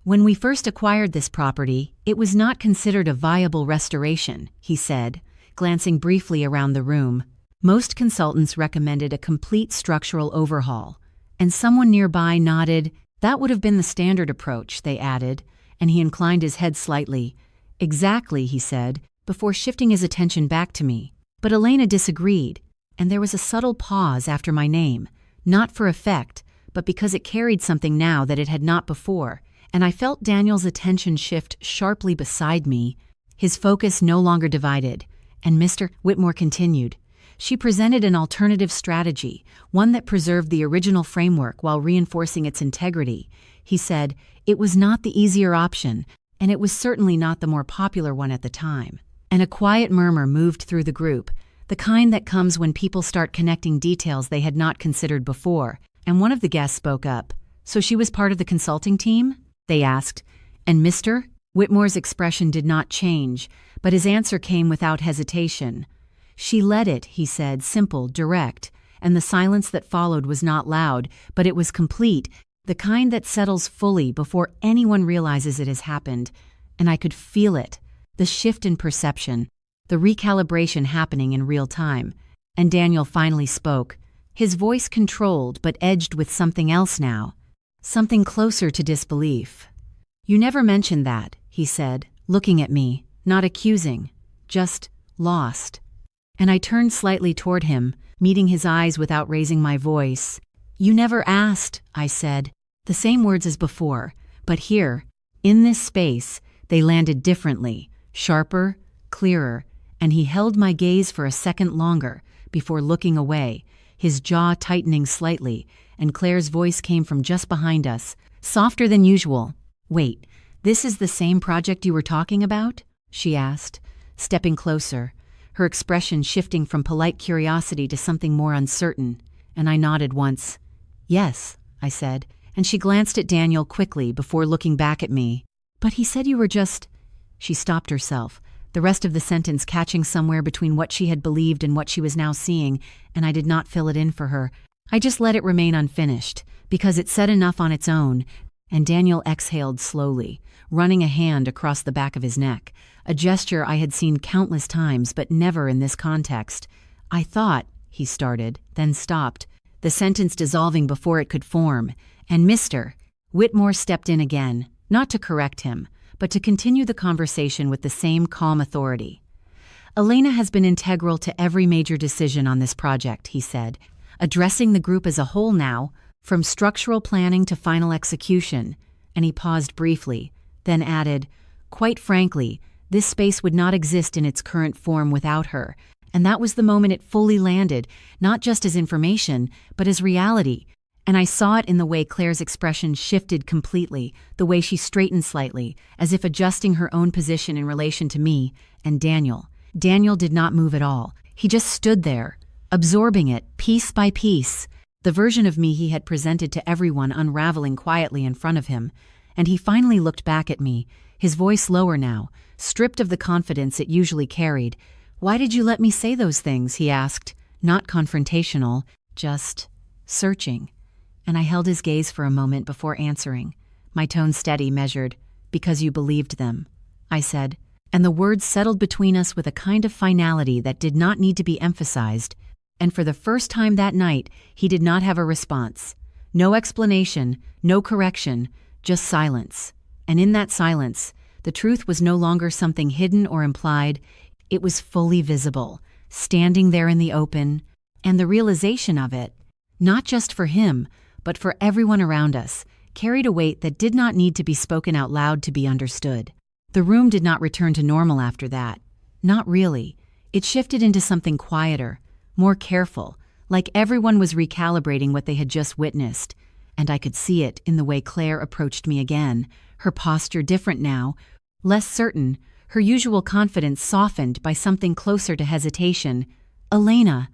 "When we first acquired this property, it was not considered a viable restoration," he said, glancing briefly around the room. "Most consultants recommended a complete structural overhaul," and someone nearby nodded. "That would have been the standard approach," they added, and he inclined his head slightly. "Exactly," he said, before shifting his attention back to me. But Elena disagreed, and there was a subtle pause after my name, not for effect, but because it carried something now that it had not before, and I felt Daniel's attention shift sharply beside me, his focus no longer divided, and Mr. Whitmore continued. "She presented an alternative strategy, one that preserved the original framework while reinforcing its integrity," he said. "It was not the easier option, and it was certainly not the more popular one at the time." And a quiet murmur moved through the group, the kind that comes when people start connecting details they had not considered before, and one of the guests spoke up. "So she was part of the consulting team?" they asked, and Mr. Whitmore's expression did not change, but his answer came without hesitation. "She let it," he said, simple, direct, and the silence that followed was not loud, but it was complete, the kind that settles fully before anyone realizes it has happened. And I could feel it, the shift in perception, the recalibration happening in real time. And Daniel finally spoke, his voice controlled but edged with something else now, something closer to disbelief. "You never mentioned that," he said, looking at me, not accusing, just lost. And I turned slightly toward him, meeting his eyes without raising my voice. "You never asked," I said, the same words as before, but here, in this space, they landed differently, sharper, clearer, and he held my gaze for a second longer before looking away, his jaw tightening slightly, and Claire's voice came from just behind us, softer than usual. "Wait, this is the same project you were talking about?" she asked, stepping closer, her expression shifting from polite curiosity to something more uncertain, and I nodded once. "Yes," I said, and she glanced at Daniel quickly before looking back at me. "But he said you were just—" She stopped herself, the rest of the sentence catching somewhere between what she had believed and what she was now seeing, and I did not fill it in for her. I just let it remain unfinished, because it said enough on its own, and Daniel exhaled slowly, running a hand across the back of his neck, a gesture I had seen countless times but never in this context. "I thought," he started, then stopped, the sentence dissolving before it could form, and Mr. Whitmore stepped in again, not to correct him, but to continue the conversation with the same calm authority. "Elena has been integral to every major decision on this project," he said, addressing the group as a whole now, from structural planning to final execution, and he paused briefly, then added, "Quite frankly, this space would not exist in its current form without her, and that was the moment it fully landed, not just as information, but as reality." And I saw it in the way Claire's expression shifted completely, the way she straightened slightly, as if adjusting her own position in relation to me and Daniel. Daniel did not move at all. He just stood there, absorbing it, piece by piece, the version of me he had presented to everyone unraveling quietly in front of him. And he finally looked back at me, his voice lower now, stripped of the confidence it usually carried. "Why did you let me say those things?" he asked, not confrontational, just searching. And I held his gaze for a moment before answering, my tone steady, measured. "Because you believed them," I said, and the words settled between us with a kind of finality that did not need to be emphasized, and for the first time that night, he did not have a response. No explanation, no correction, just silence. And in that silence, the truth was no longer something hidden or implied, it was fully visible, standing there in the open, and the realization of it, not just for him, but for everyone around us, carried a weight that did not need to be spoken out loud to be understood. The room did not return to normal after that. Not really. It shifted into something quieter, more careful, like everyone was recalibrating what they had just witnessed. And I could see it in the way Claire approached me again, her posture different now, less certain, her usual confidence softened by something closer to hesitation. "Elena,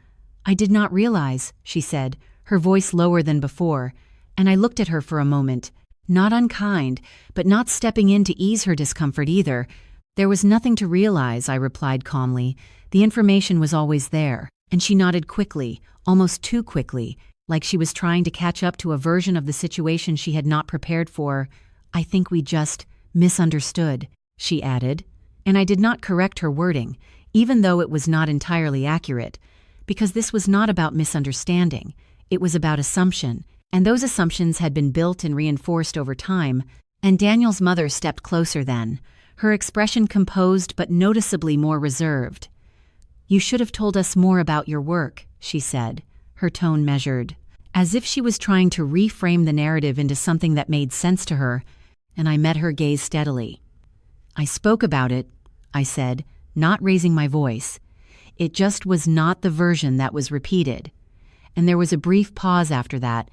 I did not realize," she said, her voice lower than before, and I looked at her for a moment, not unkind, but not stepping in to ease her discomfort either. "There was nothing to realize," I replied calmly. "The information was always there." And she nodded quickly, almost too quickly, like she was trying to catch up to a version of the situation she had not prepared for. "I think we just misunderstood," she added, and I did not correct her wording, even though it was not entirely accurate, because this was not about misunderstanding. It was about assumption, and those assumptions had been built and reinforced over time, and Daniel's mother stepped closer then, her expression composed but noticeably more reserved. "You should have told us more about your work," she said, her tone measured, as if she was trying to reframe the narrative into something that made sense to her, and I met her gaze steadily. "I spoke about it," I said, not raising my voice. "It just was not the version that was repeated." And there was a brief pause after that,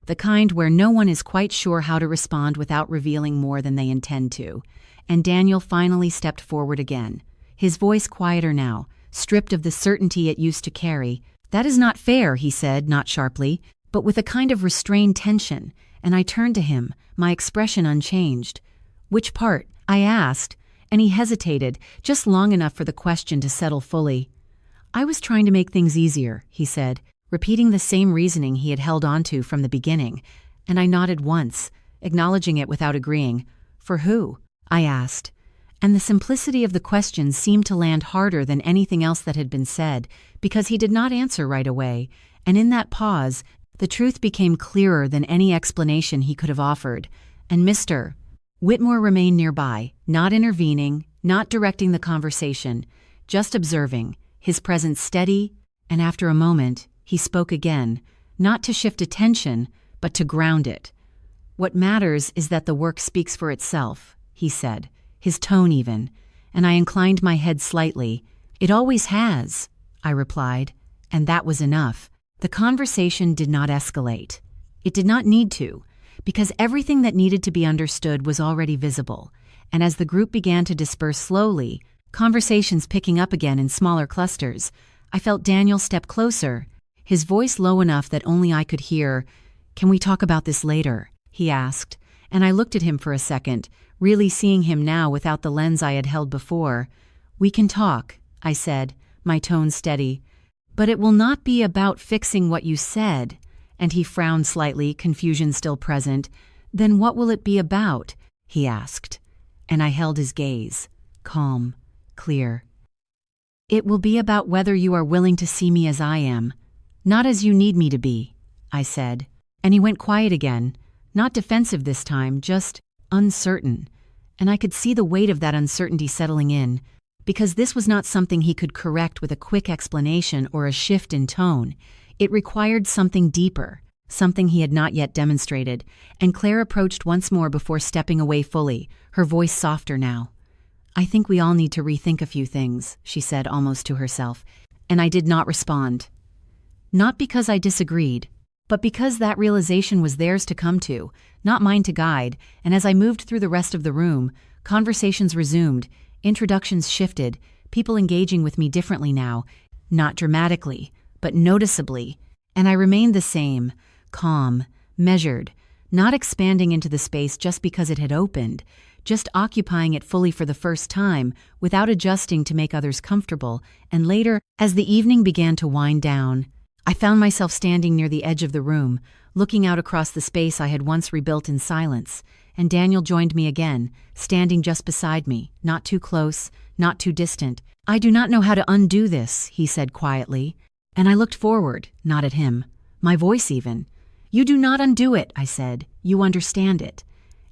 the kind where no one is quite sure how to respond without revealing more than they intend to. And Daniel finally stepped forward again, his voice quieter now, stripped of the certainty it used to carry. "That is not fair," he said, not sharply, but with a kind of restrained tension, and I turned to him, my expression unchanged. "Which part?" I asked, and he hesitated, just long enough for the question to settle fully. I was trying to make things easier, he said, repeating the same reasoning he had held onto from the beginning, and I nodded once, acknowledging it without agreeing. For who? I asked. And the simplicity of the question seemed to land harder than anything else that had been said, because he did not answer right away, and in that pause, the truth became clearer than any explanation he could have offered. And Mr. Whitmore remained nearby, not intervening, not directing the conversation, just observing, his presence steady, and after a moment, he spoke again, not to shift attention, but to ground it. What matters is that the work speaks for itself, he said, his tone even, and I inclined my head slightly. It always has, I replied, and that was enough. The conversation did not escalate. It did not need to, because everything that needed to be understood was already visible, and as the group began to disperse slowly, conversations picking up again in smaller clusters, I felt Daniel step closer, his voice low enough that only I could hear. "Can we talk about this later?" he asked, and I looked at him for a second, really seeing him now without the lens I had held before. "We can talk," I said, my tone steady. "But it will not be about fixing what you said." And he frowned slightly, confusion still present. "Then what will it be about?" he asked. And I held his gaze, calm, clear. "It will be about whether you are willing to see me as I am, not as you need me to be," I said. And he went quiet again, not defensive this time, just uncertain. And I could see the weight of that uncertainty settling in, because this was not something he could correct with a quick explanation or a shift in tone. It required something deeper, something he had not yet demonstrated, and Claire approached once more before stepping away fully, her voice softer now. "I think we all need to rethink a few things," she said almost to herself, and I did not respond. Not because I disagreed, but because that realization was theirs to come to, not mine to guide, and as I moved through the rest of the room, conversations resumed, introductions shifted, people engaging with me differently now, not dramatically, but noticeably, and I remained the same, calm, measured, not expanding into the space just because it had opened, just occupying it fully for the first time, without adjusting to make others comfortable, and later, as the evening began to wind down, I found myself standing near the edge of the room, looking out across the space I had once rebuilt in silence, and Daniel joined me again, standing just beside me, not too close, not too distant. "I do not know how to undo this," he said quietly, and I looked forward, not at him, my voice even. "You do not undo it," I said, "you understand it."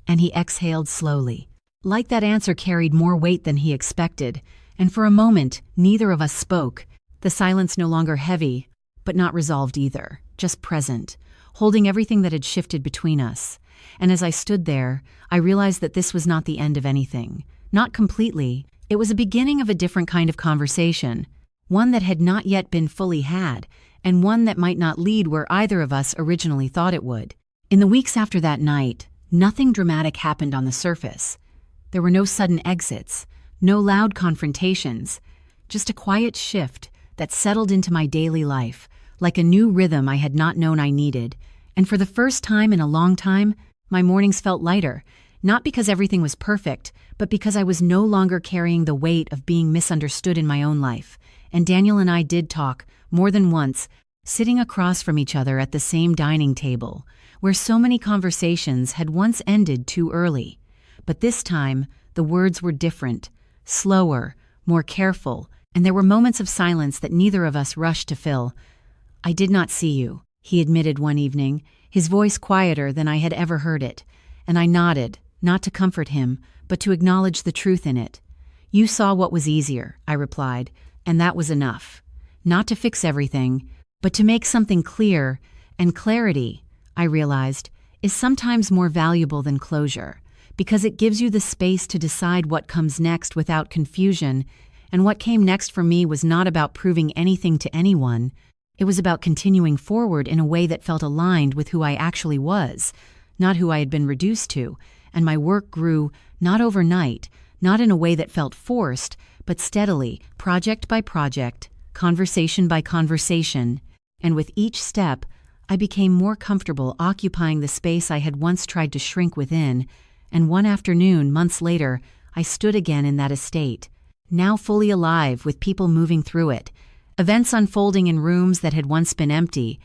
And he exhaled slowly. Like that answer carried more weight than he expected, and for a moment, neither of us spoke, the silence no longer heavy, but not resolved either, just present, holding everything that had shifted between us. And as I stood there, I realized that this was not the end of anything. Not completely. It was a beginning of a different kind of conversation, one that had not yet been fully had, and one that might not lead where either of us originally thought it would. In the weeks after that night, nothing dramatic happened on the surface. There were no sudden exits, no loud confrontations, just a quiet shift that settled into my daily life, like a new rhythm I had not known I needed. And for the first time in a long time, my mornings felt lighter, not because everything was perfect, but because I was no longer carrying the weight of being misunderstood in my own life. And Daniel and I did talk, more than once, sitting across from each other at the same dining table, where so many conversations had once ended too early. But this time, the words were different, slower, more careful, and there were moments of silence that neither of us rushed to fill. "I did not see you," he admitted one evening, his voice quieter than I had ever heard it, and I nodded, not to comfort him, but to acknowledge the truth in it. "You saw what was easier," I replied, and that was enough. Not to fix everything, but to make something clear, and clarity, I realized, is sometimes more valuable than closure, because it gives you the space to decide what comes next without confusion, and what came next for me was not about proving anything to anyone. It was about continuing forward in a way that felt aligned with who I actually was, not who I had been reduced to, and my work grew, not overnight, not in a way that felt forced, but steadily, project by project, conversation by conversation, and with each step, I became more comfortable occupying the space I had once tried to shrink within, and one afternoon, months later, I stood again in that estate, now fully alive with people moving through it, events unfolding in rooms that had once been empty,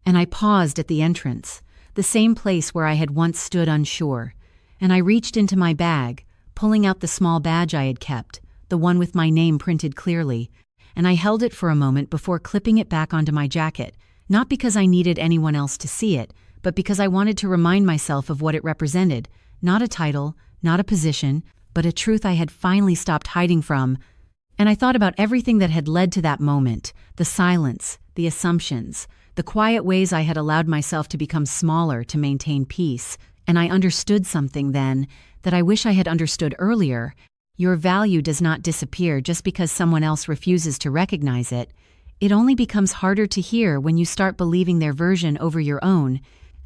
and I paused at the entrance, the same place where I had once stood unsure, and I reached into my bag, pulling out the small badge I had kept, the one with my name printed clearly, and I held it for a moment before clipping it back onto my jacket, not because I needed anyone else to see it, but because I wanted to remind myself of what it represented, not a title, not a position, but a truth I had finally stopped hiding from. And I thought about everything that had led to that moment, the silence, the assumptions, the quiet ways I had allowed myself to become smaller to maintain peace, and I understood something then that I wish I had understood earlier. Your value does not disappear just because someone else refuses to recognize it. It only becomes harder to hear when you start believing their version over your own.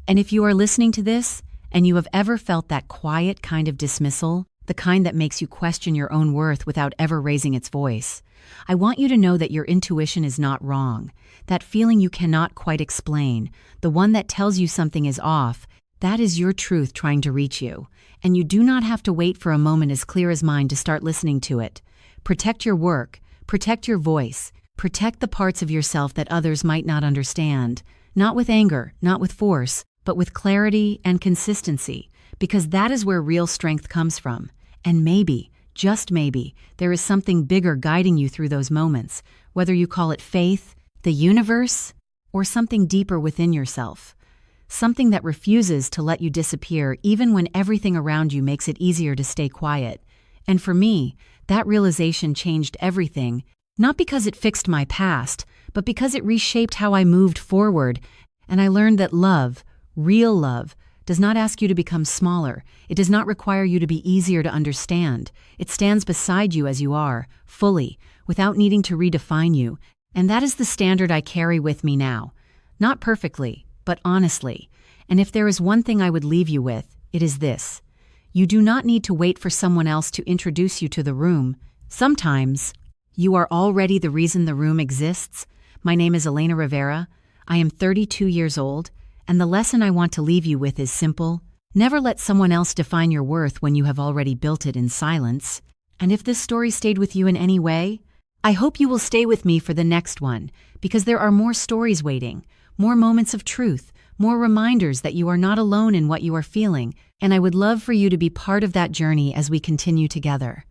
And if you are listening to this, and you have ever felt that quiet kind of dismissal, the kind that makes you question your own worth without ever raising its voice, I want you to know that your intuition is not wrong. That feeling you cannot quite explain, the one that tells you something is off, that is your truth trying to reach you. And you do not have to wait for a moment as clear as mine to start listening to it. Protect your work, protect your voice, protect the parts of yourself that others might not understand, not with anger, not with force, but with clarity and consistency, because that is where real strength comes from. And maybe, just maybe, there is something bigger guiding you through those moments, whether you call it faith, the universe, or something deeper within yourself. Something that refuses to let you disappear even when everything around you makes it easier to stay quiet. And for me, that realization changed everything, not because it fixed my past, but because it reshaped how I moved forward. And I learned that love, real love, does not ask you to become smaller. It does not require you to be easier to understand. It stands beside you as you are, fully, without needing to redefine you. And that is the standard I carry with me now. Not perfectly, but honestly. And if there is one thing I would leave you with, it is this. You do not need to wait for someone else to introduce you to the room. Sometimes, you are already the reason the room exists. My name is Elena Rivera. I am 32 years old, and the lesson I want to leave you with is simple. Never let someone else define your worth when you have already built it in silence. And if this story stayed with you in any way, I hope you will stay with me for the next one, because there are more stories waiting, more moments of truth, more reminders that you are not alone in what you are feeling, and I would love for you to be part of that journey as we continue together.